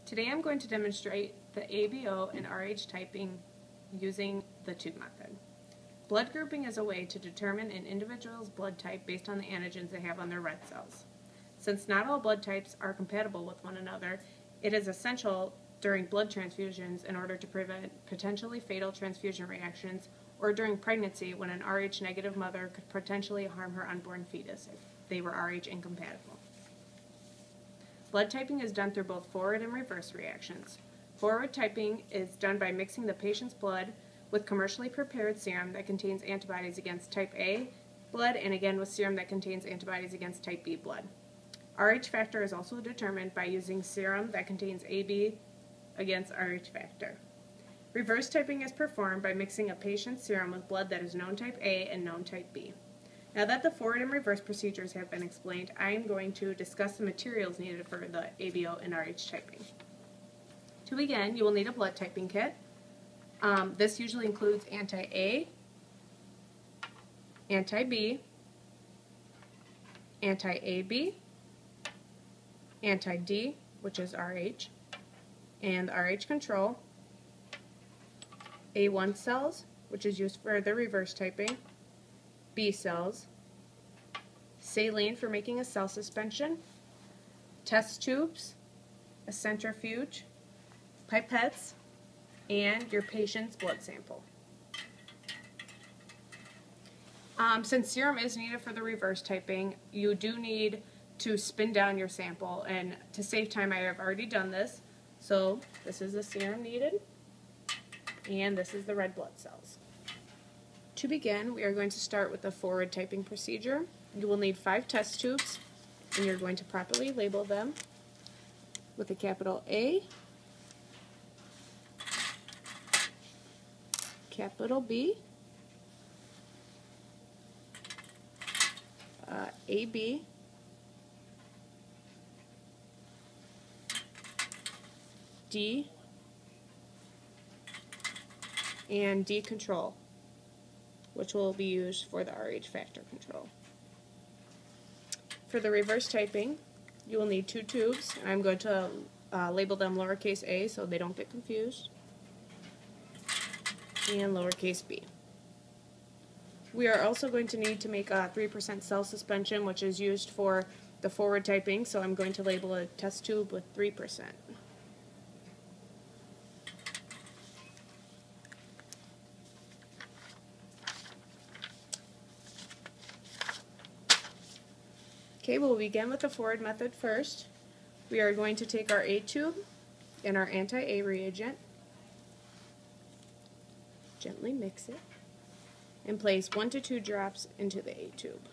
Today I'm going to demonstrate the ABO and RH typing using the tube method. Blood grouping is a way to determine an individual's blood type based on the antigens they have on their red cells. Since not all blood types are compatible with one another, it is essential during blood transfusions in order to prevent potentially fatal transfusion reactions or during pregnancy when an RH negative mother could potentially harm her unborn fetus if they were RH incompatible. Blood typing is done through both forward and reverse reactions. Forward typing is done by mixing the patient's blood with commercially prepared serum that contains antibodies against type A blood and again with serum that contains antibodies against type B blood. RH factor is also determined by using serum that contains AB against RH factor. Reverse typing is performed by mixing a patient's serum with blood that is known type A and known type B. Now that the forward and reverse procedures have been explained, I am going to discuss the materials needed for the ABO and RH typing. To begin, you will need a blood typing kit. This usually includes anti-A, anti-B, anti-AB, anti-D, which is RH, and RH control, A1 cells, which is used for the reverse typing, B cells, saline for making a cell suspension, test tubes, a centrifuge, pipettes, and your patient's blood sample. Since serum is needed for the reverse typing, you do need to spin down your sample, and to save time I have already done this. So this is the serum needed, and this is the red blood cells. To begin, we are going to start with the forward typing procedure. You will need 5 test tubes, and you're going to properly label them with a capital A, capital B, AB, D, and D control, which will be used for the RH factor control. For the reverse typing, you will need 2 tubes, and I'm going to label them lowercase a so they don't get confused, and lowercase b. We are also going to need to make a 3% cell suspension, which is used for the forward typing, so I'm going to label a test tube with 3%. Okay, we'll begin with the forward method first. We are going to take our A tube and our anti-A reagent, gently mix it, and place 1 to 2 drops into the A tube.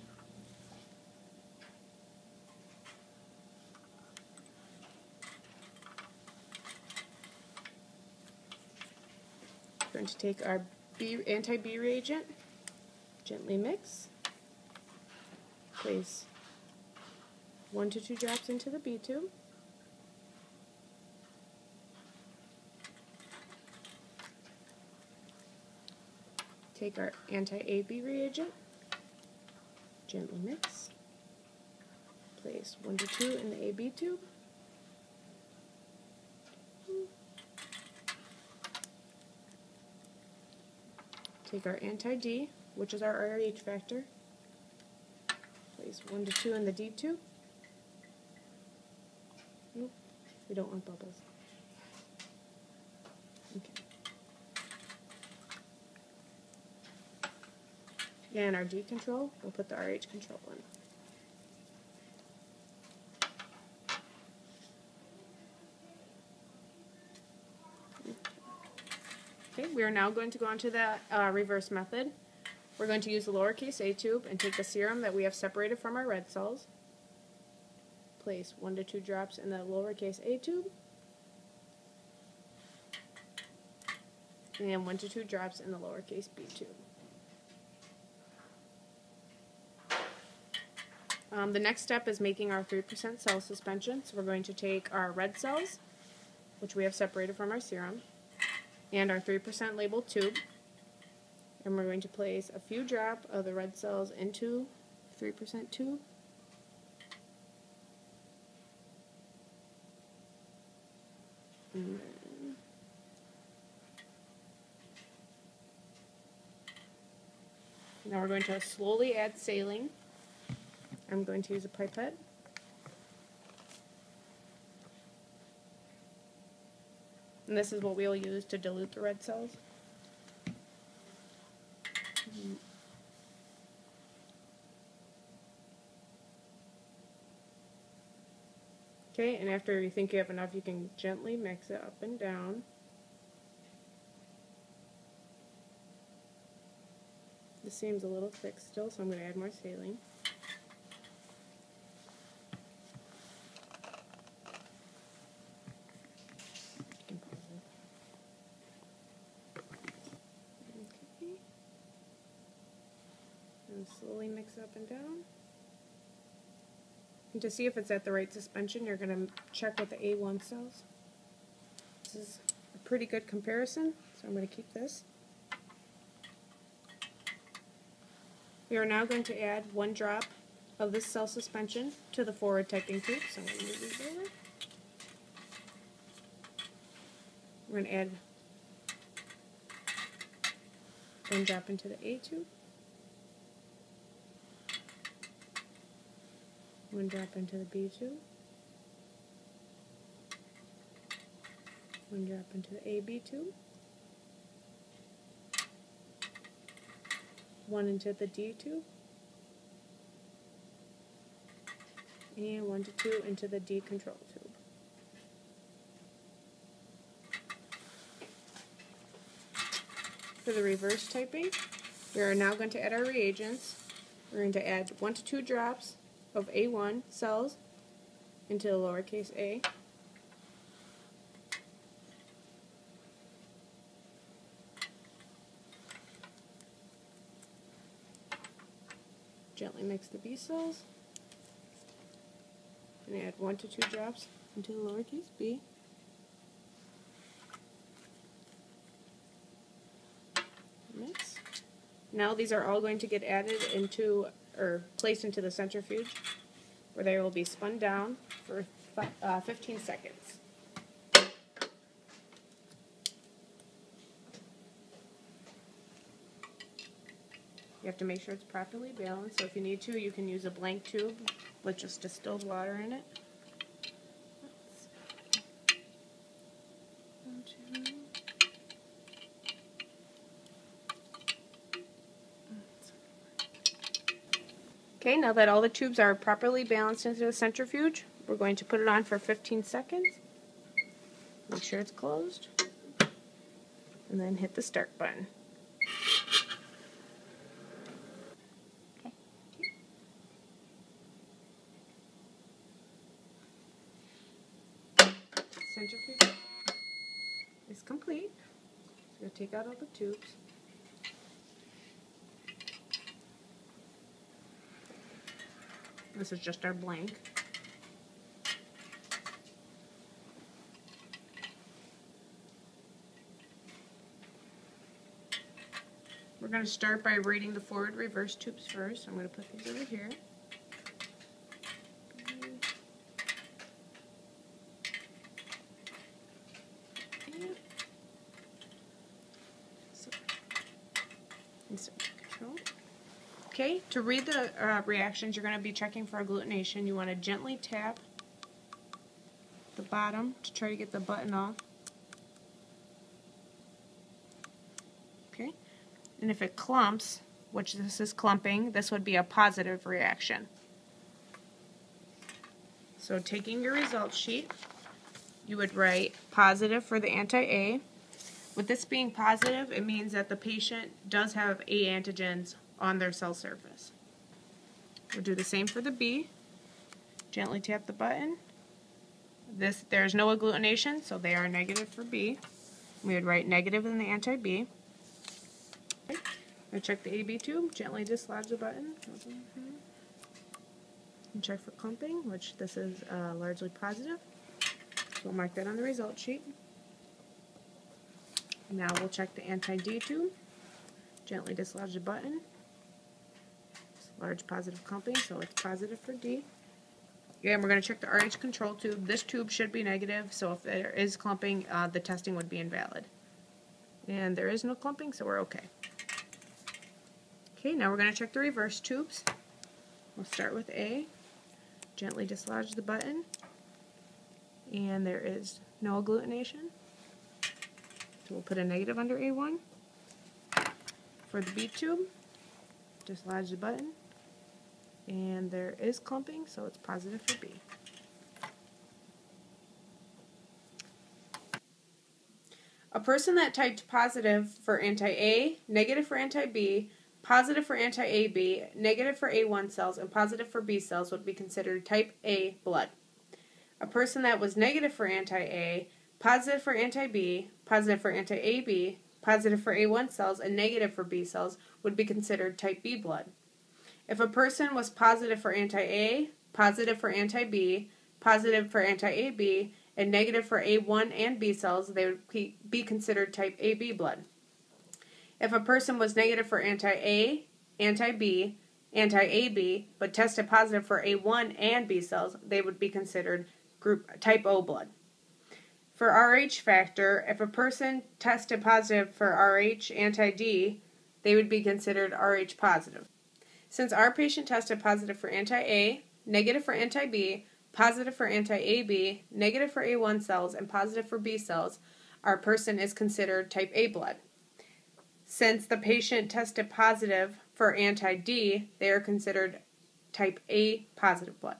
We're going to take our anti-B reagent, gently mix, place 1 to 2 drops into the B tube. Take our anti-AB reagent, gently mix, place 1 to 2 in the AB tube. Take our anti-D, which is our RH factor, place 1 to 2 in the D tube. Nope, we don't want bubbles. Okay. And our D control, we'll put the RH control in. Okay, we are now going to go on to the reverse method. We're going to use the lowercase a tube and take the serum that we have separated from our red cells. Place 1 to 2 drops in the lowercase a tube, and 1 to 2 drops in the lowercase b tube. The next step is making our 3% cell suspension. So we're going to take our red cells, which we have separated from our serum, and our 3% labeled tube, and we're going to place a few drops of the red cells into 3% tube. And now we're going to slowly add saline. I'm going to use a pipette. And this is what we'll use to dilute the red cells. Okay, and after you think you have enough, you can gently mix it up and down. This seems a little thick still, so I'm going to add more saline. Okay. And slowly mix up and down. And to see if it's at the right suspension, you're going to check with the A1 cells. This is a pretty good comparison, so I'm going to keep this. We are now going to add 1 drop of this cell suspension to the forward typing tube. So I'm going to move these over. We're going to add 1 drop into the A tube. 1 drop into the B tube. 1 drop into the AB tube. 1 into the D tube. And 1 to 2 into the D control tube. For the reverse typing, we are now going to add our reagents. We're going to add 1 to 2 drops of A1 cells into the lowercase a. Gently mix the B cells and add 1 to 2 drops into the lowercase b. Mix. Now these are all going to get added into, or placed into the centrifuge, where they will be spun down for 15 seconds. You have to make sure it's properly balanced, so if you need to, you can use a blank tube with just distilled water in it. Okay, now that all the tubes are properly balanced into the centrifuge, we're going to put it on for 15 seconds. Make sure it's closed. And then hit the start button. Centrifuge is complete. So we'll take out all the tubes. This is just our blank. We're going to start by reading the forward reverse tubes first. I'm going to put these over here. Okay, to read the reactions, you're going to be checking for agglutination. You want to gently tap the bottom to try to get the button off. Okay, and if it clumps, which this is clumping, this would be a positive reaction. So taking your results sheet, you would write positive for the anti-A. With this being positive, it means that the patient does have A antigens on their cell surface. We'll do the same for the B. Gently tap the button. There's no agglutination, so they are negative for B. We would write negative in the anti-B. Okay. We'll check the AB tube. Gently dislodge the button. And check for clumping, which this is largely positive. So we'll mark that on the result sheet. Now we'll check the anti-D tube. Gently dislodge the button. Large positive clumping, so it's positive for D. Okay, and we're going to check the RH control tube. This tube should be negative, so if there is clumping, the testing would be invalid. And there is no clumping, so we're okay. Okay, now we're going to check the reverse tubes. We'll start with A. Gently dislodge the button. And there is no agglutination. So we'll put a negative under A1. For the B tube, dislodge the button. And there is clumping, so it's positive for B. A person that typed positive for anti-A, negative for anti-B, positive for anti-AB, negative for A1 cells, and positive for B cells would be considered type A blood. A person that was negative for anti-A, positive for anti-B, positive for anti-AB, positive for A1 cells, and negative for B cells would be considered type B blood. If a person was positive for anti-A, positive for anti-B, positive for anti-AB, and negative for A1 and B cells, they would be considered type AB blood. If a person was negative for anti-A, anti-B, anti-AB, but tested positive for A1 and B cells, they would be considered type O blood. For RH factor, if a person tested positive for RH anti-D, they would be considered RH positive. Since our patient tested positive for anti-A, negative for anti-B, positive for anti-AB, negative for A1 cells, and positive for B cells, our person is considered type A blood. Since the patient tested positive for anti-D, they are considered type A positive blood.